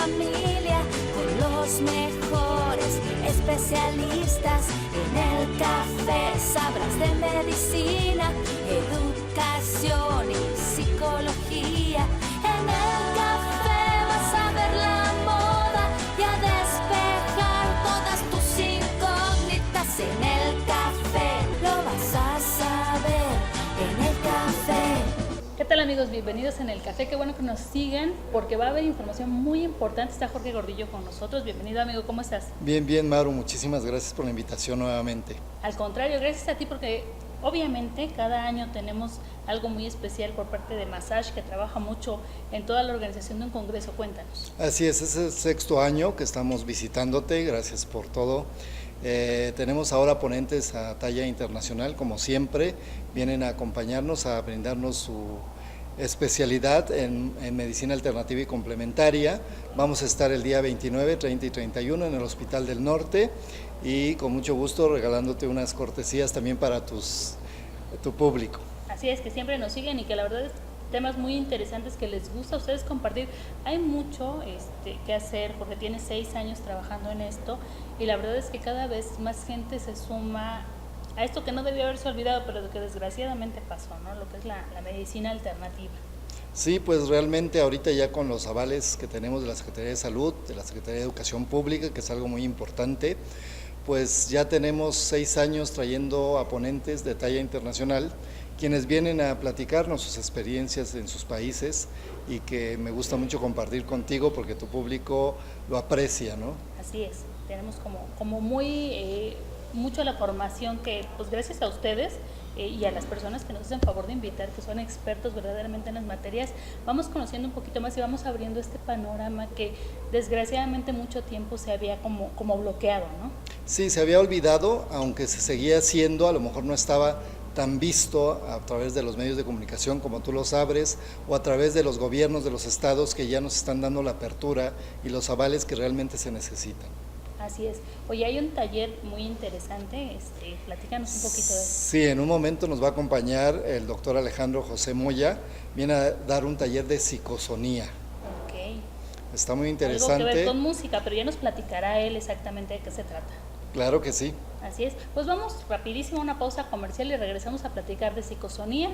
familia, con los mejores especialistas. En el café sabrás de medicina, educación y psicología. En el café vas a ver la moda y a despejar todas tus incógnitas. En el café lo vas a saber, en el café. ¿Qué tal, amigos? Bienvenidos en el café. Qué bueno que nos sigan porque va a haber información muy importante. Está Jorge Gordillo con nosotros. Bienvenido, amigo. ¿Cómo estás? Bien, Maru. Muchísimas gracias por la invitación nuevamente. Al contrario, gracias a ti porque obviamente cada año tenemos algo muy especial por parte de Massage, que trabaja mucho en toda la organización de un congreso. Cuéntanos. Así es el sexto año que estamos visitándote. Gracias por todo. Tenemos ahora ponentes a talla internacional, como siempre. Vienen a acompañarnos, a brindarnos su especialidad en medicina alternativa y complementaria. Vamos a estar el día 29, 30 y 31 en el Hospital del Norte y con mucho gusto regalándote unas cortesías también para tu público. Así es, que siempre nos siguen y que la verdad es temas muy interesantes que les gusta a ustedes compartir. Hay mucho que hacer porque tiene 6 años trabajando en esto y la verdad es que cada vez más gente se suma a esto que no debió haberse olvidado, pero que desgraciadamente pasó, ¿no? Lo que es la medicina alternativa. Sí, pues realmente ahorita ya con los avales que tenemos de la Secretaría de Salud, de la Secretaría de Educación Pública, que es algo muy importante, pues ya tenemos 6 años trayendo a ponentes de talla internacional, quienes vienen a platicarnos sus experiencias en sus países y que me gusta mucho compartir contigo porque tu público lo aprecia, ¿no? Así es, tenemos como muy mucho la formación que, pues gracias a ustedes y a las personas que nos hacen favor de invitar, que son expertos verdaderamente en las materias, vamos conociendo un poquito más y vamos abriendo este panorama que desgraciadamente mucho tiempo se había como bloqueado, ¿no? Sí, se había olvidado, aunque se seguía haciendo, a lo mejor no estaba tan visto a través de los medios de comunicación como tú lo sabes, o a través de los gobiernos de los estados que ya nos están dando la apertura y los avales que realmente se necesitan. Así es. Oye, hay un taller muy interesante, platícanos un poquito de eso. Sí, en un momento nos va a acompañar el doctor Alejandro José Moya, viene a dar un taller de psicosonía. Ok. Está muy interesante. Algo que ver con música, pero ya nos platicará él exactamente de qué se trata. Claro que sí. Así es. Pues vamos rapidísimo a una pausa comercial y regresamos a platicar de psicosonía,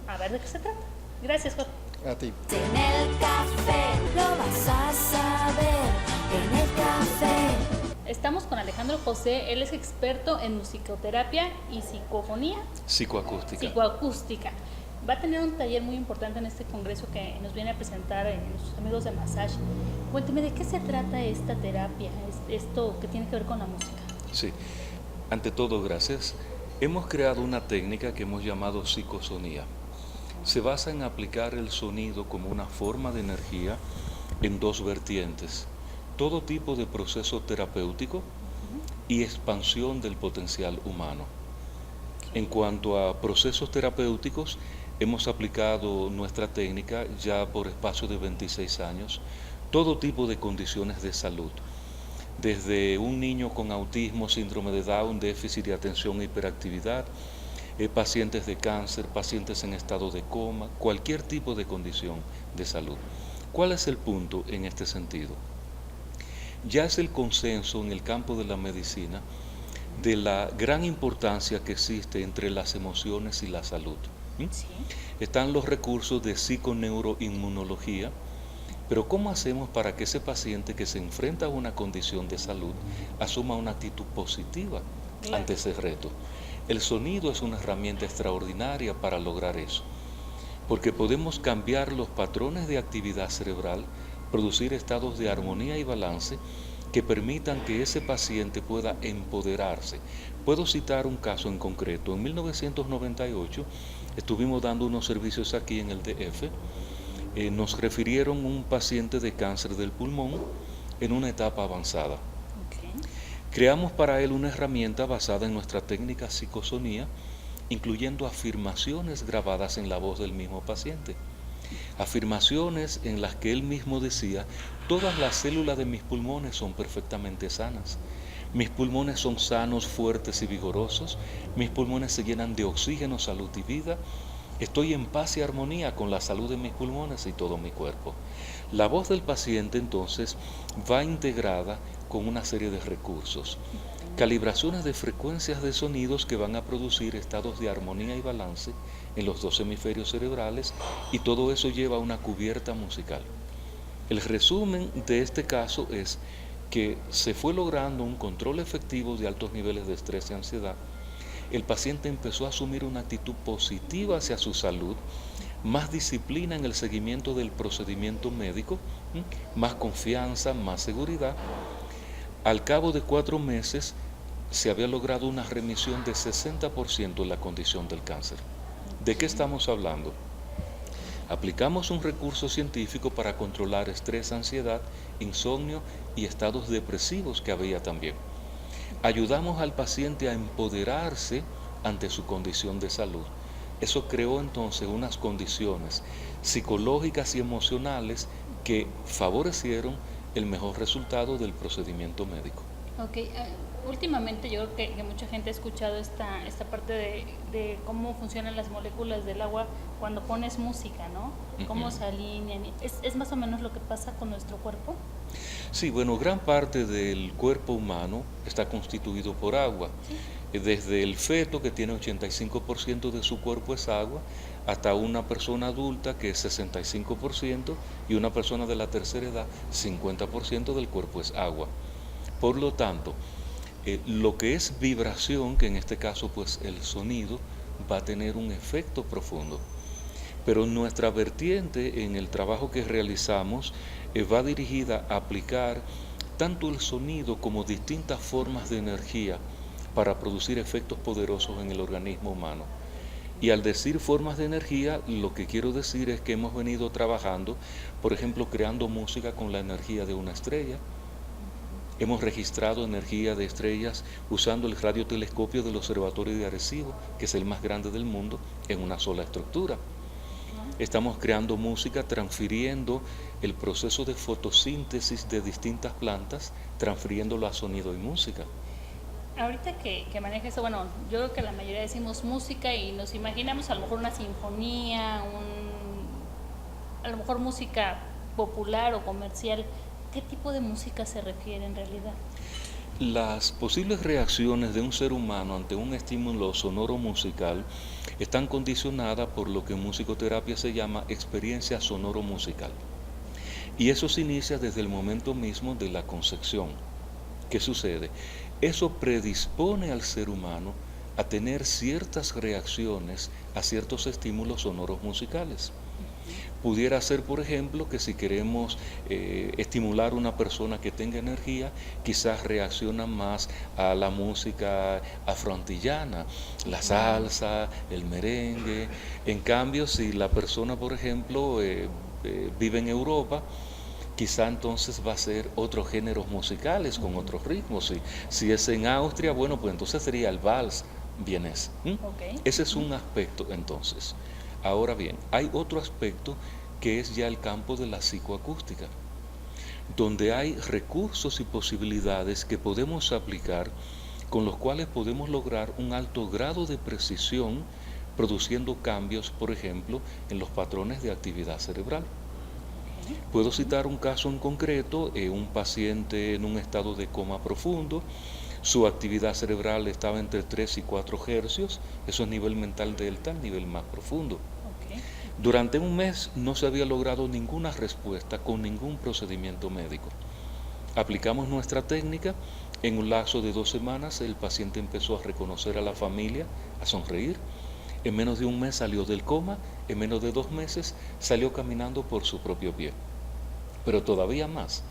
a ver de qué se trata. Gracias, Jorge. A ti. En el café lo vas a saber, en el café. Estamos con Alejandro José, él es experto en musicoterapia y psicofonía. Psicoacústica. Va a tener un taller muy importante en este congreso que nos viene a presentar nuestros amigos de Massage. Cuénteme, ¿de qué se trata esta terapia, esto que tiene que ver con la música? Sí, ante todo, gracias. Hemos creado una técnica que hemos llamado psicosonía. Se basa en aplicar el sonido como una forma de energía en 2 vertientes: todo tipo de proceso terapéutico y expansión del potencial humano. En cuanto a procesos terapéuticos, hemos aplicado nuestra técnica ya por espacio de 26 años, todo tipo de condiciones de salud, desde un niño con autismo, síndrome de Down, déficit de atención e hiperactividad, pacientes de cáncer, pacientes en estado de coma, cualquier tipo de condición de salud. ¿Cuál es el punto en este sentido? Ya es el consenso en el campo de la medicina de la gran importancia que existe entre las emociones y la salud. Sí. Están los recursos de psiconeuroinmunología, pero ¿cómo hacemos para que ese paciente que se enfrenta a una condición de salud asuma una actitud positiva ante ese reto? El sonido es una herramienta extraordinaria para lograr eso, porque podemos cambiar los patrones de actividad cerebral, producir estados de armonía y balance que permitan que ese paciente pueda empoderarse. Puedo citar un caso en concreto. En 1998 estuvimos dando unos servicios aquí en el DF. Nos refirieron un paciente de cáncer del pulmón en una etapa avanzada. Okay. Creamos para él una herramienta basada en nuestra técnica psicosonía, incluyendo afirmaciones grabadas en la voz del mismo paciente. Afirmaciones en las que él mismo decía: todas las células de mis pulmones son perfectamente sanas. Mis pulmones son sanos, fuertes y vigorosos. Mis pulmones se llenan de oxígeno, salud y vida. Estoy en paz y armonía con la salud de mis pulmones y todo mi cuerpo. La voz del paciente entonces va integrada con una serie de recursos, calibraciones de frecuencias de sonidos que van a producir estados de armonía y balance en los dos hemisferios cerebrales, y todo eso lleva a una cubierta musical. El resumen de este caso es que se fue logrando un control efectivo de altos niveles de estrés y ansiedad. El paciente empezó a asumir una actitud positiva hacia su salud, más disciplina en el seguimiento del procedimiento médico, más confianza, más seguridad. Al cabo de 4 meses se había logrado una remisión de 60% en la condición del cáncer. ¿De qué estamos hablando? Aplicamos un recurso científico para controlar estrés, ansiedad, insomnio y estados depresivos que había también. Ayudamos al paciente a empoderarse ante su condición de salud. Eso creó entonces unas condiciones psicológicas y emocionales que favorecieron el mejor resultado del procedimiento médico. Ok, últimamente yo creo que mucha gente ha escuchado esta parte de cómo funcionan las moléculas del agua cuando pones música, ¿no? Cómo se alinean. ¿Es más o menos lo que pasa con nuestro cuerpo? Sí, bueno, gran parte del cuerpo humano está constituido por agua. Sí. Desde el feto, que tiene 85% de su cuerpo es agua, hasta una persona adulta, que es 65%, y una persona de la tercera edad, 50% del cuerpo es agua. Por lo tanto, lo que es vibración, que en este caso pues el sonido, va a tener un efecto profundo. Pero nuestra vertiente en el trabajo que realizamos va dirigida a aplicar tanto el sonido como distintas formas de energía para producir efectos poderosos en el organismo humano. Y al decir formas de energía, lo que quiero decir es que hemos venido trabajando, por ejemplo, creando música con la energía de una estrella. Hemos registrado energía de estrellas usando el radiotelescopio del Observatorio de Arecibo, que es el más grande del mundo, en una sola estructura. Estamos creando música transfiriendo el proceso de fotosíntesis de distintas plantas, transfiriéndolo a sonido y música. Ahorita que maneja eso, bueno, yo creo que la mayoría decimos música y nos imaginamos a lo mejor una sinfonía, a lo mejor música popular o comercial. ¿Qué tipo de música se refiere en realidad? Las posibles reacciones de un ser humano ante un estímulo sonoro musical están condicionadas por lo que en musicoterapia se llama experiencia sonoro musical. Y eso se inicia desde el momento mismo de la concepción. ¿Qué sucede? Eso predispone al ser humano a tener ciertas reacciones a ciertos estímulos sonoros musicales. Pudiera ser, por ejemplo, que si queremos estimular a una persona que tenga energía, quizás reacciona más a la música afroantillana, la salsa, el merengue. En cambio, si la persona, por ejemplo, vive en Europa, quizá entonces va a ser otros géneros musicales con otros ritmos. Si es en Austria, bueno, pues entonces sería el vals vienés. Okay. Ese es un aspecto entonces. Ahora bien, hay otro aspecto que es ya el campo de la psicoacústica, donde hay recursos y posibilidades que podemos aplicar, con los cuales podemos lograr un alto grado de precisión, produciendo cambios, por ejemplo, en los patrones de actividad cerebral. Puedo citar un caso en concreto, un paciente en un estado de coma profundo. Su actividad cerebral estaba entre 3 y 4 hercios, eso es nivel mental delta, el nivel más profundo. Okay. Durante un mes no se había logrado ninguna respuesta con ningún procedimiento médico. Aplicamos nuestra técnica, en un lapso de 2 semanas el paciente empezó a reconocer a la familia, a sonreír. En menos de un mes salió del coma, en menos de 2 meses salió caminando por su propio pie. Pero todavía más,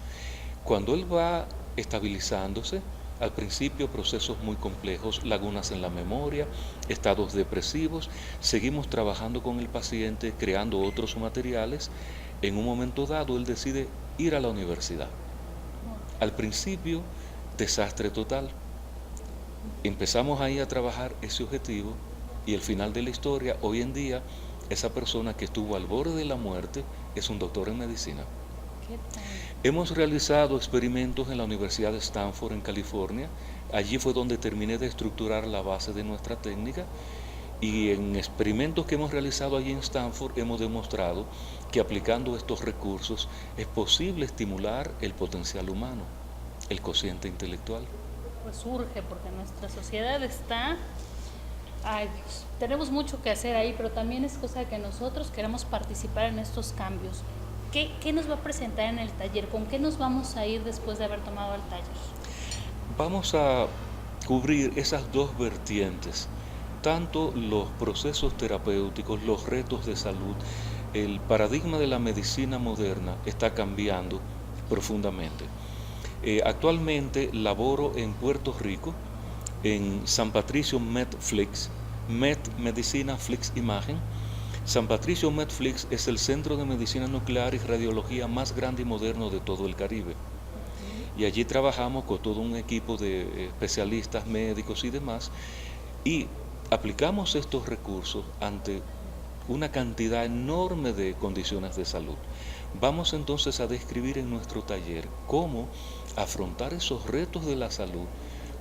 cuando él va estabilizándose, al principio procesos muy complejos, lagunas en la memoria, estados depresivos, seguimos trabajando con el paciente, creando otros materiales. En un momento dado él decide ir a la universidad. Al principio, desastre total. Empezamos ahí a trabajar ese objetivo y el final de la historia, hoy en día, esa persona que estuvo al borde de la muerte es un doctor en medicina. ¿Qué tal? Hemos realizado experimentos en la Universidad de Stanford, en California. Allí fue donde terminé de estructurar la base de nuestra técnica Y en experimentos que hemos realizado allí en Stanford hemos demostrado que aplicando estos recursos es posible estimular el potencial humano, el cociente intelectual. Pues surge, porque nuestra sociedad está... Ay, Dios, tenemos mucho que hacer ahí, pero también es cosa de que nosotros queremos participar en estos cambios. ¿Qué nos va a presentar en el taller? ¿Con qué nos vamos a ir después de haber tomado el taller? Vamos a cubrir esas dos vertientes, tanto los procesos terapéuticos, los retos de salud. El paradigma de la medicina moderna está cambiando profundamente. Actualmente laboro en Puerto Rico, en San Patricio MedFlix, Medicina Flix Imagen. San Patricio MedFlix es el centro de medicina nuclear y radiología más grande y moderno de todo el Caribe. Y allí trabajamos con todo un equipo de especialistas, médicos y demás, y aplicamos estos recursos ante una cantidad enorme de condiciones de salud. Vamos entonces a describir en nuestro taller cómo afrontar esos retos de la salud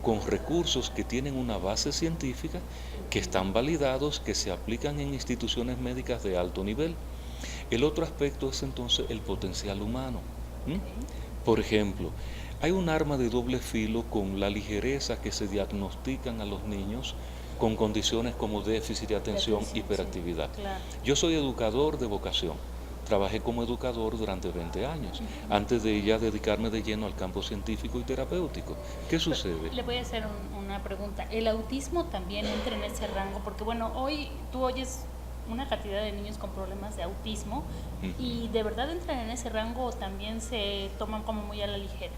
con recursos que tienen una base científica, que están validados, que se aplican en instituciones médicas de alto nivel. El otro aspecto es entonces el potencial humano. Por ejemplo, hay un arma de doble filo con la ligereza que se diagnostican a los niños con condiciones como déficit de atención, hiperactividad. Sí, claro. Yo soy educador de vocación. Trabajé como educador durante 20 años, antes de ya dedicarme de lleno al campo científico y terapéutico. ¿Qué sucede? Le voy a hacer una pregunta. ¿El autismo también entra en ese rango? Porque bueno, hoy tú oyes una cantidad de niños con problemas de autismo y ¿de verdad entran en ese rango o también se toman como muy a la ligera?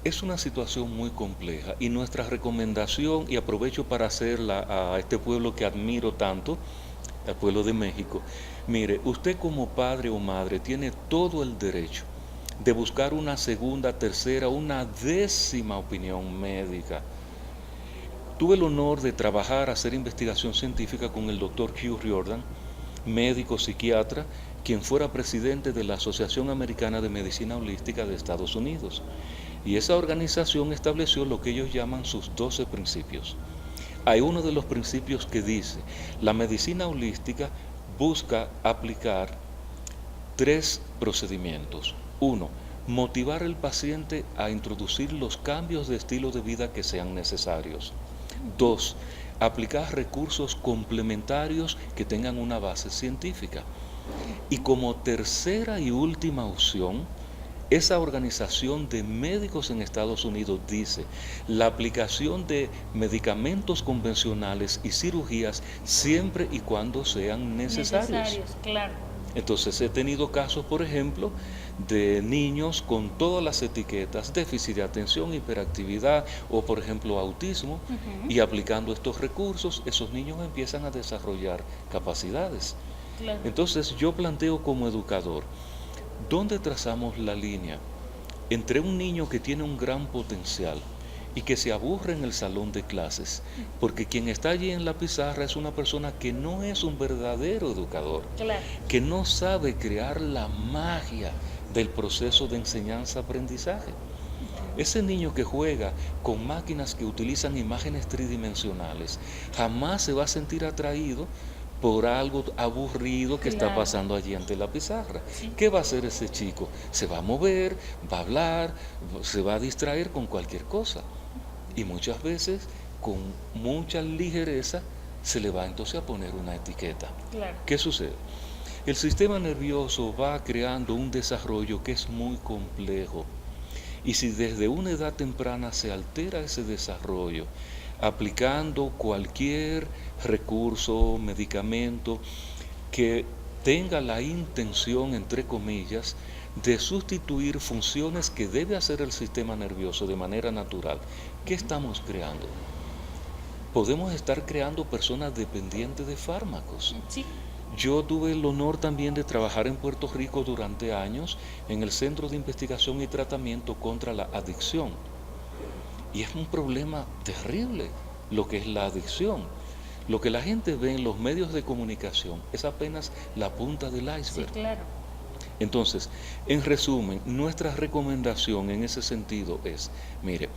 Es una situación muy compleja y nuestra recomendación, y aprovecho para hacerla a este pueblo que admiro tanto, al pueblo de México. Mire, usted como padre o madre tiene todo el derecho de buscar una segunda, tercera, una 10ª opinión médica. Tuve el honor de trabajar, hacer investigación científica con el doctor Hugh Riordan, médico psiquiatra, quien fuera presidente de la Asociación Americana de Medicina Holística de Estados Unidos. Y esa organización estableció lo que ellos llaman sus 12 principios. Hay uno de los principios que dice, la medicina holística busca aplicar 3 procedimientos. 1, motivar al paciente a introducir los cambios de estilo de vida que sean necesarios. 2, aplicar recursos complementarios que tengan una base científica. Y como tercera y última opción, esa organización de médicos en Estados Unidos dice la aplicación de medicamentos convencionales y cirugías siempre y cuando sean necesarios. Claro. Entonces he tenido casos, por ejemplo, de niños con todas las etiquetas, déficit de atención, hiperactividad o, por ejemplo, autismo, y aplicando estos recursos, esos niños empiezan a desarrollar capacidades. Claro. Entonces yo planteo como educador, ¿dónde trazamos la línea entre un niño que tiene un gran potencial y que se aburre en el salón de clases? Porque quien está allí en la pizarra es una persona que no es un verdadero educador, Claro. que no sabe crear la magia del proceso de enseñanza-aprendizaje. Ese niño que juega con máquinas que utilizan imágenes tridimensionales jamás se va a sentir atraído por algo aburrido que está pasando allí ante la pizarra. ¿Qué va a hacer ese chico? Se va a mover, va a hablar, se va a distraer con cualquier cosa. Y muchas veces, con mucha ligereza, se le va entonces a poner una etiqueta. Claro. ¿Qué sucede? El sistema nervioso va creando un desarrollo que es muy complejo. Y si desde una edad temprana se altera ese desarrollo, aplicando cualquier recurso, medicamento que tenga la intención, entre comillas, de sustituir funciones que debe hacer el sistema nervioso de manera natural, ¿qué estamos creando? Podemos estar creando personas dependientes de fármacos. Sí. Yo tuve el honor también de trabajar en Puerto Rico durante años en el Centro de Investigación y Tratamiento contra la Adicción. Y es un problema terrible lo que es la adicción. Lo que la gente ve en los medios de comunicación es apenas la punta del iceberg. Sí, claro. Entonces, en resumen, nuestra recomendación en ese sentido es, mire,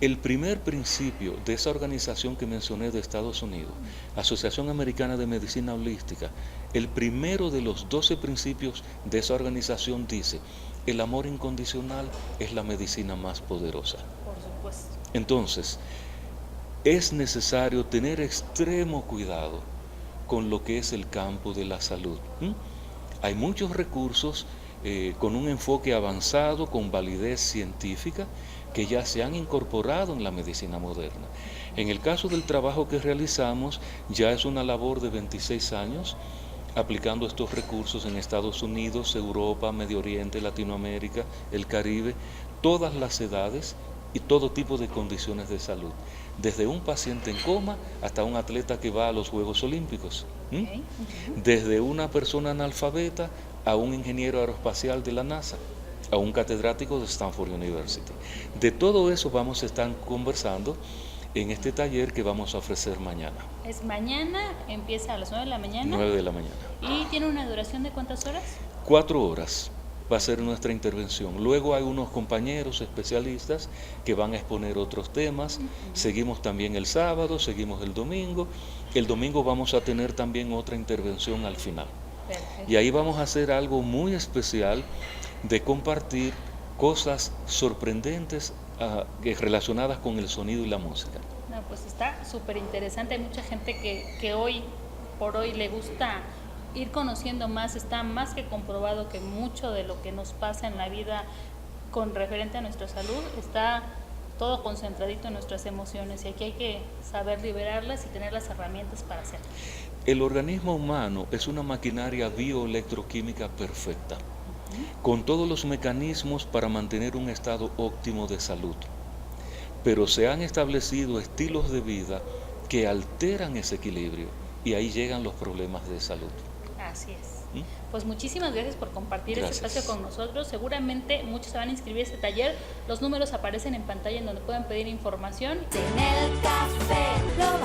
El primer principio de esa organización que mencioné de Estados Unidos, Asociación Americana de Medicina Holística, el primero de los 12 principios de esa organización dice: el amor incondicional es la medicina más poderosa. Por supuesto. Entonces, es necesario tener extremo cuidado con lo que es el campo de la salud. Hay muchos recursos con un enfoque avanzado, con validez científica, que ya se han incorporado en la medicina moderna. En el caso del trabajo que realizamos, ya es una labor de 26 años, aplicando estos recursos en Estados Unidos, Europa, Medio Oriente, Latinoamérica, el Caribe, todas las edades y todo tipo de condiciones de salud, desde un paciente en coma hasta un atleta que va a los Juegos Olímpicos, Okay. desde una persona analfabeta a un ingeniero aeroespacial de la NASA, a un catedrático de Stanford University. De todo eso vamos a estar conversando en este taller que vamos a ofrecer mañana. Es mañana, empieza a las 9 de la mañana. 9 de la mañana. ¿Y tiene una duración de cuántas horas? 4 horas va a ser nuestra intervención. Luego hay unos compañeros especialistas que van a exponer otros temas. Seguimos también el sábado, seguimos el domingo. El domingo vamos a tener también otra intervención al final. Perfecto. Y ahí vamos a hacer algo muy especial de compartir cosas sorprendentes relacionadas con el sonido y la música. No, pues está súper interesante. Hay mucha gente que hoy por hoy le gusta ir conociendo más. Está más que comprobado que mucho de lo que nos pasa en la vida con referente a nuestra salud está todo concentradito en nuestras emociones, y aquí hay que saber liberarlas y tener las herramientas para hacerlo. El organismo humano es una maquinaria bioelectroquímica perfecta, con todos los mecanismos para mantener un estado óptimo de salud. Pero se han establecido estilos de vida que alteran ese equilibrio y ahí llegan los problemas de salud. Así es. Pues muchísimas gracias por compartir este espacio con nosotros. Seguramente muchos se van a inscribir a este taller. Los números aparecen en pantalla en donde pueden pedir información. En el café lo